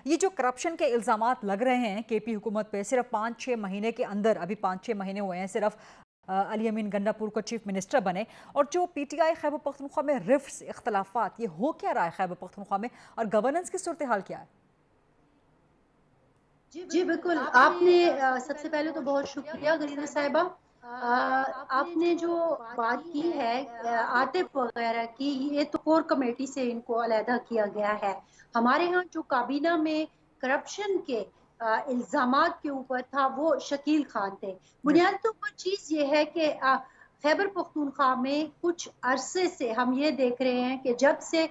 ये जो करप्शन के इल्जामात लग रहे हैं केपी हुकूमत पे, सिर्फ 5-6 महीने के अंदर, अभी 5-6 महीने हुए हैं सिर्फ अली अमीन गंडापुर को चीफ मिनिस्टर बने, और जो पीटीआई खैबर पख्तूनख्वा में रिफ्ट्स इख्तलाफात, ये हो क्या रहा है खैबर पख्तूनख्वा में, और गवर्नेंस की सूरत हाल क्या है? जी बिल्कुल, आपने सबसे पहले तो बहुत शुक्रिया गरीना साहिबा। आपने जो बात की है आतिफ वगैरह की, ये तो कोर कमेटी से इनको अलहदा किया गया है। हमारे यहाँ जो काबीना में करप्शन के इल्जामात के ऊपर था वो शकील खान थे। बुनियादी तौर पर चीज ये है कि खैबर पख्तूनख्वा में कुछ अरसे से हम ये देख रहे हैं कि जब से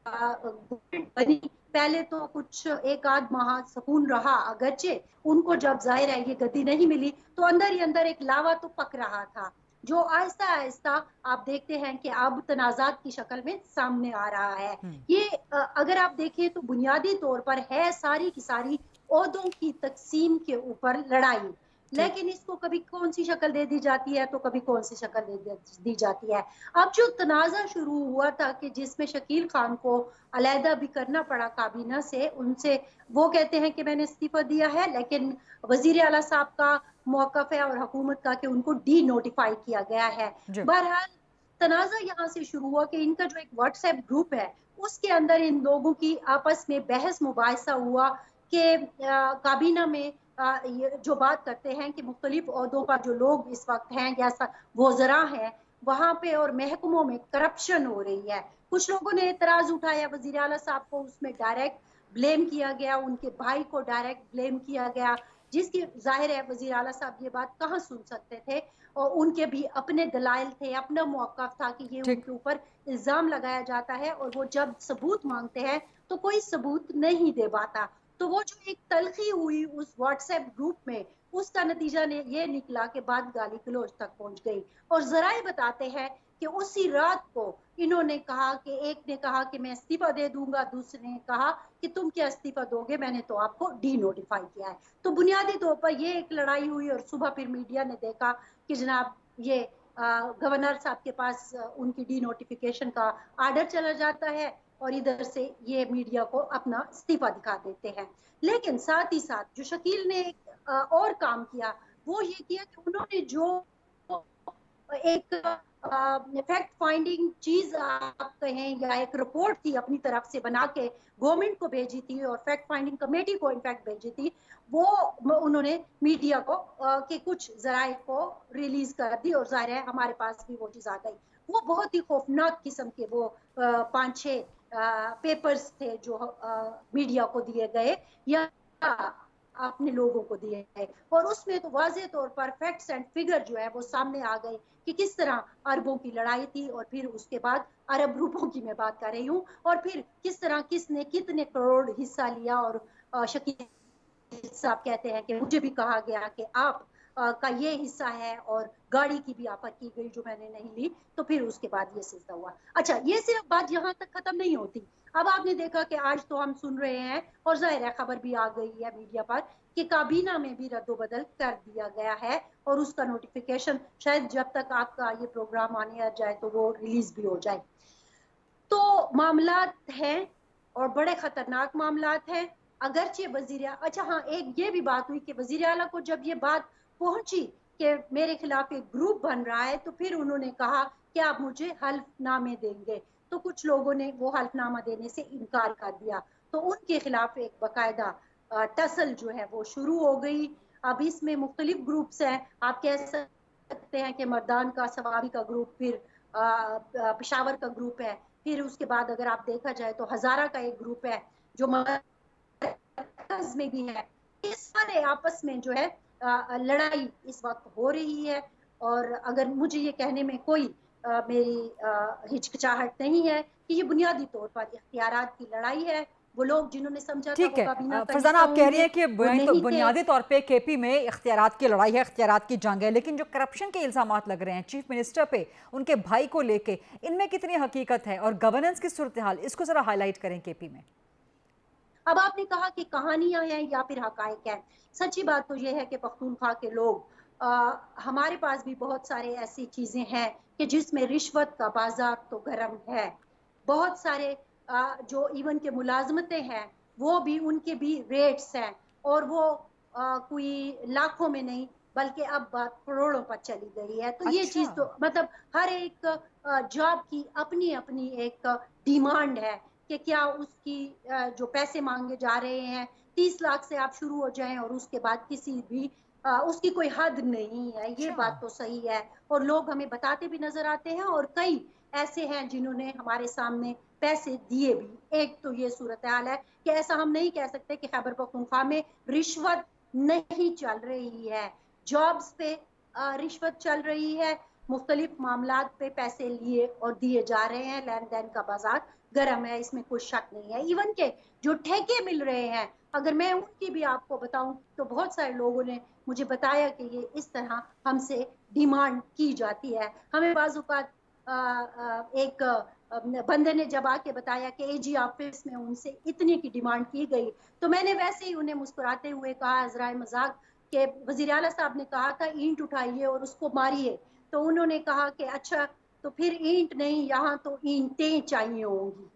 बनी, पहले तो कुछ एक आध माह सुकून रहा, अगरचे उनको जब जाहिर है ये गति नहीं मिली तो अंदर ही अंदर एक लावा तो पक रहा था, जो आहिस्ता आहिस्ता आप देखते हैं कि अब तनाजात की शक्ल में सामने आ रहा है। ये अगर आप देखें तो बुनियादी तौर पर है सारी की सारी ओहदों की तकसीम के ऊपर लड़ाई, ठीक। लेकिन इसको कभी कौन सी शक्ल दे दी जाती है तो कभी कौन सी शक्ल दी जाती है। अब जो तनाजा शुरू हुआ था कि जिसमें शकील खान को अलहदा भी करना पड़ा काबीना से, उनसे वो कहते हैं कि मैंने इस्तीफा दिया है, लेकिन वजीर आला साहब का मौकफ है और हुकूमत का कि उनको डी नोटिफाई किया गया है। जी। बहरहाल तनाजा यहाँ से शुरू हुआ कि इनका जो एक व्हाट्सएप ग्रुप है उसके अंदर इन लोगों की आपस में बहस मुबाहिसा हुआ कि काबीना में ये जो बात करते हैं कि मुख्तलिफ ओहदों पर जो लोग इस वक्त हैं या वोजरा हैं, वहां पे और महकमों में करप्शन हो रही है। कुछ लोगों ने एतराज उठाया, वजीर आला साहब को उसमें डायरेक्ट ब्लेम किया गया, उनके भाई को डायरेक्ट ब्लेम किया गया, जिसकी जाहिर है वजीर आला साहब ये बात कहाँ सुन सकते थे, और उनके भी अपने दलाइल थे, अपना मौकफ था कि ये ठीक। उनके ऊपर इल्जाम लगाया जाता है और वो जब सबूत मांगते हैं तो कोई सबूत नहीं दे पाता। तो वो जो एक तलखी हुई उस व्हाट्सएप ग्रुप में, उसका नतीजा ने ये निकला कि बात गाली गलौज तक पहुंच गई। और जराए बताते हैं कि उसी रात को इन्होंने कहा कि एक ने कहा कि मैं इस्तीफा दे दूंगा, दूसरे ने कहा कि तुम क्या इस्तीफा दोगे, मैंने तो आपको डी नोटिफाई किया है। तो बुनियादी तौर पर ये एक लड़ाई हुई और सुबह फिर मीडिया ने देखा कि जनाब ये गवर्नर साहब के पास उनकी डी नोटिफिकेशन का आर्डर चला जाता है और इधर से ये मीडिया को अपना इस्तीफा दिखा देते हैं। लेकिन साथ ही साथ जो शकील ने एक और काम किया वो ये किया कि उन्होंने जो एक फैक्ट फाइंडिंग चीज आप कहें या एक रिपोर्ट थी अपनी तरफ से बना के गवर्नमेंट को भेजी थी और फैक्ट फाइंडिंग कमेटी को इनफैक्ट भेजी थी, वो उन्होंने मीडिया को के कुछ जराये को रिलीज कर दी और जाहिर है हमारे पास भी वो चीज आ गई। वो बहुत ही खौफनाक किस्म के वो 5-6 पेपर्स थे जो मीडिया को दिए गए या अपने लोगों को दिए गए, और उसमें तो वाजे तौर पर फैक्ट्स एंड फिगर जो है वो सामने आ गए कि किस तरह अरबों की लड़ाई थी और फिर उसके बाद अरब रुपयों की मैं बात कर रही हूँ, और फिर किस तरह किसने कितने करोड़ हिस्सा लिया। और शकील साहब कहते हैं कि मुझे भी कहा गया कि आप का ये हिस्सा है और गाड़ी की भी ऑफर की गई जो मैंने नहीं ली, तो फिर उसके बाद ये सिलसिला हुआ। अच्छा, ये सिर्फ बात यहाँ तक खत्म नहीं होती। अब आपने देखा कि आज तो हम सुन रहे हैं और जाहिर है खबर भी आ गई है मीडिया पर कि काबीना में भी रद्दोबदल कर दिया गया है और उसका नोटिफिकेशन शायद जब तक आपका ये प्रोग्राम आने आ जाए तो वो रिलीज भी हो जाए। तो मामलात हैं और बड़े खतरनाक मामलात हैं। अगरचे वजीर, अच्छा हाँ, एक ये भी बात हुई कि वजीर आला को जब ये बात पहुंची कि मेरे खिलाफ एक ग्रुप बन रहा है तो फिर उन्होंने कहा कि आप मुझे हल्फनामे देंगे, तो कुछ लोगों ने वो हल्फनामा देने से इनकार कर दिया, तो उनके खिलाफ एक बाकायदा टसल जो है वो शुरू हो गई। अब इसमें मुख्तलिफ ग्रुप्स हैं, आप कह सकते हैं कि मर्दान का सवारी का ग्रुप, फिर पेशावर का ग्रुप है, फिर उसके बाद अगर आप देखा जाए तो हजारा का एक ग्रुप है जो मरकज में भी है। ये सारे आपस में जो है लड़ाई इस वक्त हो रही है। और अगर मुझे ये कहने में कोई मेरी हिचकिचाहट नहीं है कि ये बुनियादी तौर पर इख्तियारात की लड़ाई है। वो लोग जिन्होंने समझा था ठीक वो है। काबीना का फरजाना, हिस्सा आप कह रही होंगे हैं कि वो नहीं थे। बुनियादी तौर पे केपी में इख्तियारात की लड़ाई है, इख्तियारात की जंग है, लेकिन जो करप्शन के इल्जामात लग रहे हैं चीफ मिनिस्टर पे, उनके भाई को लेके, इनमें कितनी हकीकत है और गवर्नेंस की सूरत हाल, इसको जरा हाईलाइट करें केपी में। अब आपने कहा कि कहानियां हैं या फिर हकायक है। सच्ची बात तो यह है कि पख्तूनख्वा के लोग हमारे पास भी बहुत सारे ऐसी चीजें हैं कि जिसमें रिश्वत का बाजार तो गर्म है। बहुत सारे जो इवन के मुलाजमतें हैं वो भी उनके भी रेट्स हैं, और वो कोई लाखों में नहीं बल्कि अब बात करोड़ों पर चली गई है। तो ये अच्छा। चीज तो मतलब हर एक जॉब की अपनी अपनी एक डिमांड है कि क्या उसकी जो पैसे मांगे जा रहे हैं 30 लाख से आप शुरू हो जाएं और उसके बाद किसी भी उसकी कोई हद नहीं है। ये अच्छा। बात तो सही है, और लोग हमें बताते भी नजर आते हैं, और कई ऐसे हैं जिन्होंने हमारे सामने पैसे दिए भी। एक तो ये सूरत हाल है कि ऐसा हम नहीं कह सकते कि खैबर पख्तूनख्वा में रिश्वत नहीं चल रही है। जॉब्स पे रिश्वत चल रही है, मुख्तलिफ मामलात पे पैसे लिए और दिए जा रहे हैं, लेन देन का बाजार गर्म है, इसमें कोई शक नहीं है। इवन के जो ठेके मिल रहे हैं, अगर मैं उनकी भी आपको बताऊं तो बहुत सारे लोगों ने मुझे बताया कि ये इस तरह हमसे डिमांड की जाती है। हमें बाज़-औक़ात एक बंदे ने जब आके बताया कि एजी ऑफिस में उनसे इतने की डिमांड की गई, तो मैंने वैसे ही उन्हें मुस्कुराते हुए कहा ज़राए मजाक कि वज़ीर आला साहब ने कहा था ईंट उठाइए और उसको मारिए। तो उन्होंने कहा कि अच्छा, तो फिर ईंट नहीं, यहाँ तो ईंटें चाहिए होंगी।